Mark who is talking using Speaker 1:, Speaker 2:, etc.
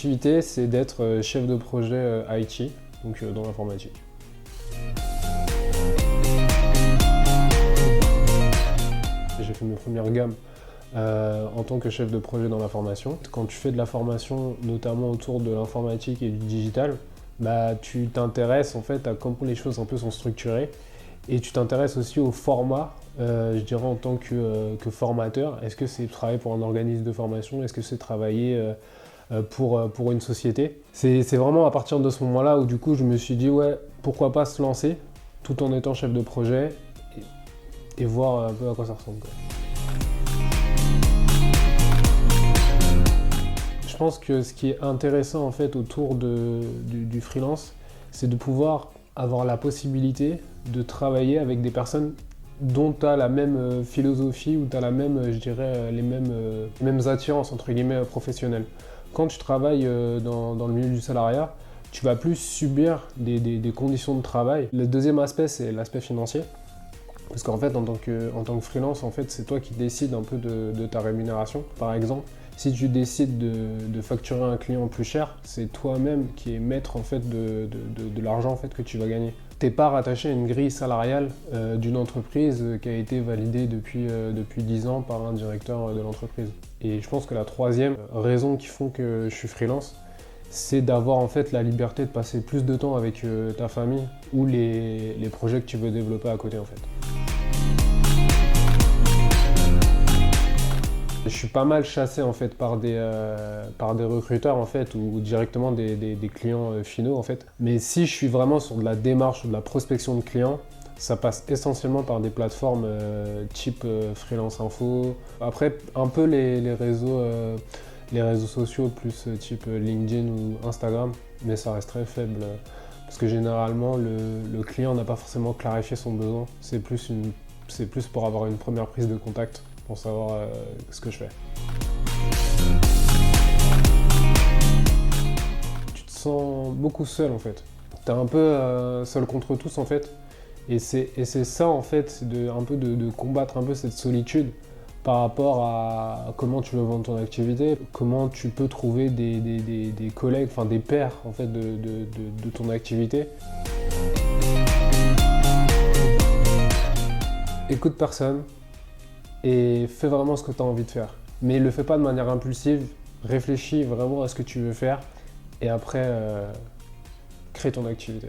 Speaker 1: activité, c'est d'être chef de projet IT, donc dans l'informatique. J'ai fait mes premières gammes en tant que chef de projet dans la formation. Quand tu fais de la formation, notamment autour de l'informatique et du digital, bah, tu t'intéresses en fait à comment les choses un peu sont structurées et tu t'intéresses aussi au format, je dirais en tant que formateur. Est-ce que c'est travailler pour un organisme de formation? Est-ce que c'est travailler pour une société? C'est vraiment à partir de ce moment-là où du coup je me suis dit ouais, pourquoi pas se lancer tout en étant chef de projet et voir un peu à quoi ça ressemble, quoi. Je pense que ce qui est intéressant en fait autour du freelance, c'est de pouvoir avoir la possibilité de travailler avec des personnes dont tu as la même philosophie ou tu as la même, je dirais, les mêmes attirances entre guillemets professionnelles. Quand tu travailles dans le milieu du salariat, tu vas plus subir des conditions de travail. Le deuxième aspect, c'est l'aspect financier. Parce qu'en fait, en tant que freelance, en fait, c'est toi qui décides un peu de ta rémunération. Par exemple, si tu décides de facturer un client plus cher, c'est toi-même qui es maître en fait, de l'argent en fait, que tu vas gagner. Tu n'es pas rattaché à une grille salariale d'une entreprise qui a été validée depuis 10 ans par un directeur de l'entreprise. Et je pense que la troisième raison qui font que je suis freelance, c'est d'avoir en fait la liberté de passer plus de temps avec ta famille ou les projets que tu veux développer à côté en fait. Je suis pas mal chassé en fait par des recruteurs en fait ou directement des clients finaux en fait. Mais si je suis vraiment sur de la démarche ou de la prospection de clients, ça passe essentiellement par des plateformes type Freelance Info. Après un peu les réseaux sociaux plus type LinkedIn ou Instagram, mais ça reste très faible parce que généralement le client n'a pas forcément clarifié son besoin. C'est plus pour avoir une première prise de contact, pour savoir ce que je fais. Tu te sens beaucoup seul en fait. T'es un peu seul contre tous en fait. Et c'est ça en fait, c'est un peu de combattre un peu cette solitude par rapport à comment tu veux vendre ton activité, comment tu peux trouver des collègues, enfin des pairs en fait de ton activité. Écoute personne et fais vraiment ce que tu as envie de faire. Mais le fais pas de manière impulsive, réfléchis vraiment à ce que tu veux faire et après crée ton activité.